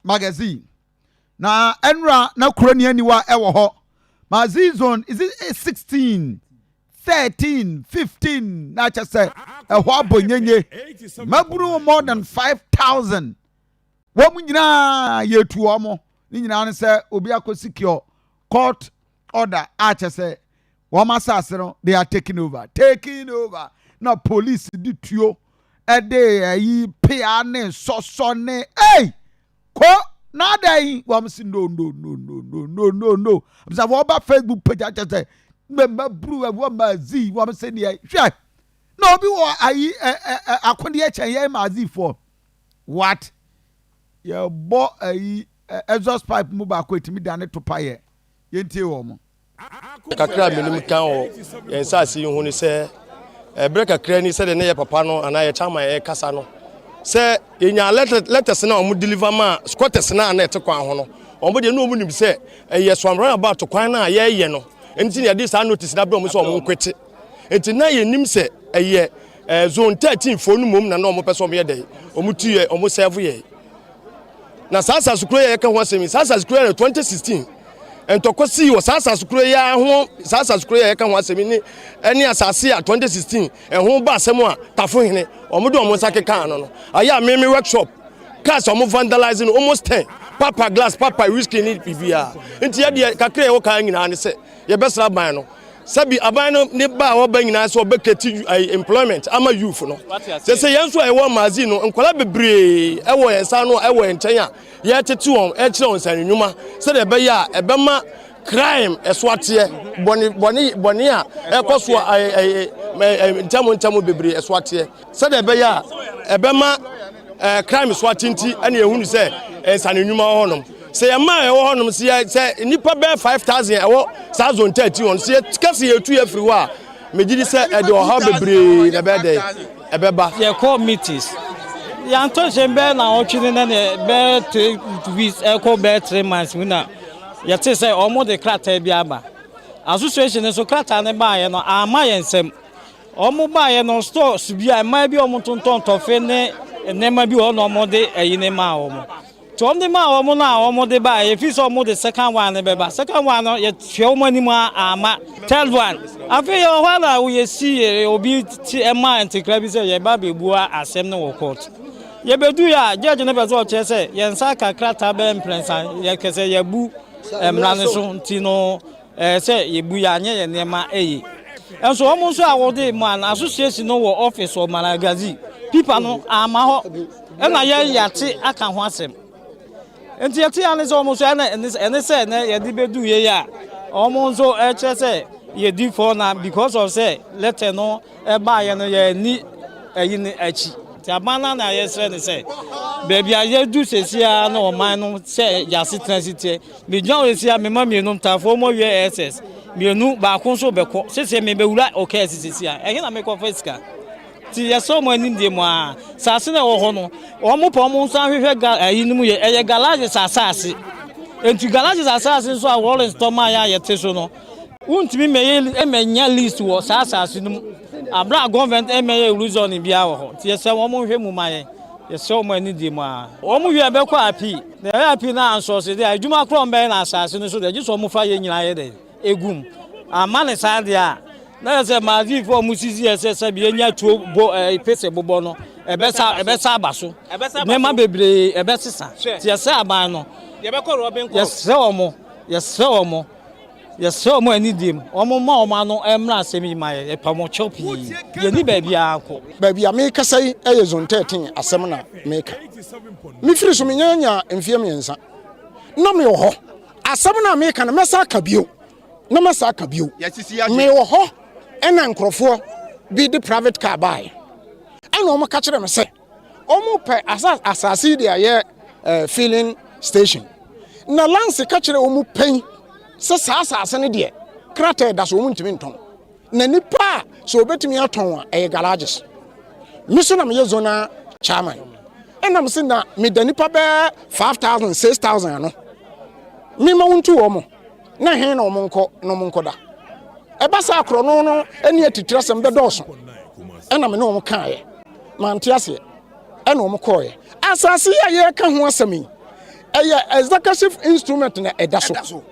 magazine. Na enra na kurani aniwa ewo ho. Magazine zone is it 16, 13, 15 na cha say ehwo abonyenye. Maburu more than 5,000. Wo mu nyina yetu omo. Ni nyina ne say obi akosecure court order a cha say wo masase no they are taking over. Na police di tuo ede ayi pia ne soso ne ko na dai wo am say no. Am say wo ba Facebook page a say member bru wo mazi wo am say ne hwe no bi wo ayi akonde e chen ye mazi for what ye bo ayi exhaust pipe mu ba ko etimi dane to paye ye ntie wo mo kakra menim kan o ye nsase hu ni se break kakra ni se de ne ye papa no ana ye chama ye kasa no se yenya letters na omu deliver ma squatters na na ete kwan ho no omu de no omu nim se ye swamran about kwan na ye no enti ne de sa notice na bro mu so omu nkwete enti na ye nim se ye zone 13 fo no mum na no omu person ye de omu tuye omu serve ye na sasa sukuro ye ka ho asemi sasa sukuro 2016 entokosi wo sasa sukuro ya ho sasa sukuro ye ka ho asemi ni eni asase a 2016 ho ba asem a tafo hene omo de omo sake kan no aya meme workshop cars omo vandalizing almost 10 papa glass papa whiskey ni bibia enti ye de kakra ye wo kan nyina ne se ye besra ban no sabi aban no ne ba wo ban nyina se obeketi employment ama youth no se yenso e wo mazi no nkola bebre e wo yensa no e wo enchen a ye tete won e kire won sanwuma se de be ya e be ma crime eswate boni a e koso ntamo bebre eswate se de be ya e be ma crime swate nti ene ehunu se sanwuma honom se ye ma e wo honom se nipa be 5,000 e wo sa zone 31 se kase ye tu ye free wa megidi se e de oha bebre na be de e be ba ye call meetings ya to jembe na otwini na be 3 weeks e ko be 3 months na ye te se omo de krata bi aba association so krata ne ba ye no ama ye nsem omo ba ye no store subi a ma bi omo tonton tofe ne nema bi ho no omo de eyine ma omo to omo ma omo na omo de ba ye fi so omo de second one ne be ba second one no ye twe omo ni mu ama third one afi ye ho na we see obi ti ema antikra bi se ye ba bebua asem ne wo court ye bedu ya judge ne be so che se ye nsa kakra ta be imprensa ye kese ye bu emrane so ntino se ye bu ya anye ye nema eyi enso omo so awode man association no wo office o malagazi people no ama ho na ye yate aka ho asem enti yate ane so omo so ene se na ye di bedu ye ya omo so che se ye di for na because of say letter no e ba ye no ye ni eyi ni achi Tabana na yesre ne se baby aye du sesia na o man no se yase transite me dwan wesia me ma mienu tafo mo wie ss mienu ba ko so beko sese me bewura okay sesia ehe na me ko fiska ti yeso mo anim de mo a sase na wo ho no o mo po mo nsan hwehwe ayi nimu ye eye garage sasase enti garage sasase so a rolling store ma ya yete so no untimi me emenya list wo sasase nimu abra government emeye reason bia wo ho ti yese wo mo hwe mu maye yese wo mo ani di mu a wo mo hwe be kwa api na api na anso se de adwuma kro mbe na asase no so de jiso mo fa ye nyina ye de egum amane sa de a na yese ma vi fo mo sisi yese se bi enya tuo bo pese bobo no ebesa abaso ne ma bebre ebesesa ti yese aban no ye be ko robin ko yese wo mo yes so mo ani dim omo ma omo no emra asemi maye epamo chopi ye ni ba bia akọ ba bia me kasai eye zone 13 asem na meka mi firi so menyanya mfie miensa na me wo ho asem na meka na mesa ka bio me wo ho ena nkrofo bi the private car buy ena omo ka kire me se omo pe asase dia ye filling station na lance ka kire omo pen se sasa ne de krata da so muntimi nton na nipa so obetimi aton a garages miso na me zona chairman enam se na me da nipa be 5,000 6,000 no mi ma wontu wo mo na he na mo nko da e ba sa akro no eni atitira sem be doso enam ne wo kaaye ma nte ase ena wo koye asase ya ye ka ho asemi executive instrument na edaso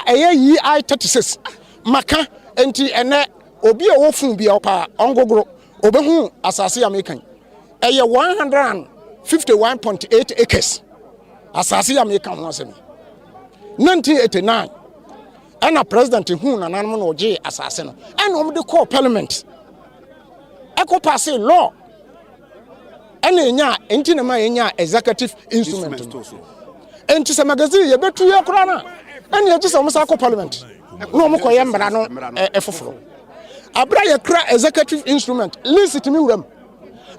EI 36 maka enti ene obi a wofun bia opa ongogoro obehu asase ya mekan 151.8 acres asase ya mekan ho asem 1989 ana president hu na nanum na oje asase no ana om de call parliament eko pass law ana enya enti na ma enya executive instrument enti se magazine ye betu ye kura na ana ye gise om sa call parliament no mo koye mbra no efoforo abra ye kura executive instrument list it mi wuram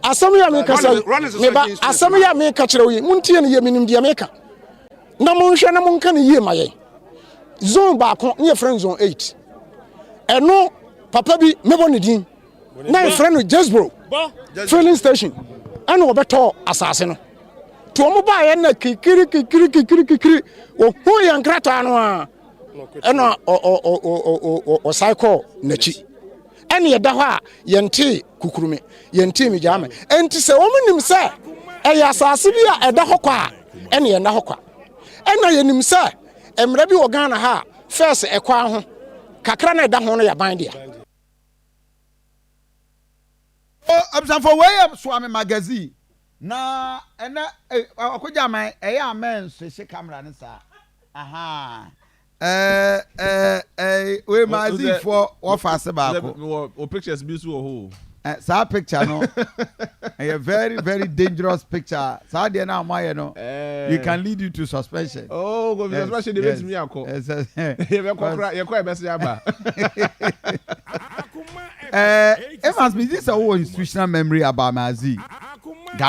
asam ya me kasa me ba asam ya me ka kire wi muntie ne ye minim dia me ka na monhwe na monka ne yie maye zone ba ko ne friend zone 8 eno papa bi mebo ne din na friend Jasbro filling station eno obeto asase no to mo ba ye na kikiri o ho yan krata no a eno o cycle nachi ene ye da ho a yente kukurume yente mi jame enti se wo nim se e ya asase bi a eda ho kwa ene ye na ho kwa ena ye nim se emre bi wo Ghana ha first ekwa ho kakra na eda ho no ya ban dia absan for way suame magazine na ena akoja man eya amen so she camera ne sa aha we mazi for office ba ko o pictures bi so ho sa picture no a very very dangerous picture sa de na amaye no you can lead you to suspension go suspension dey make me akọ ye be kokra ye ko e be se aba it must be this a institutional memory about Mazi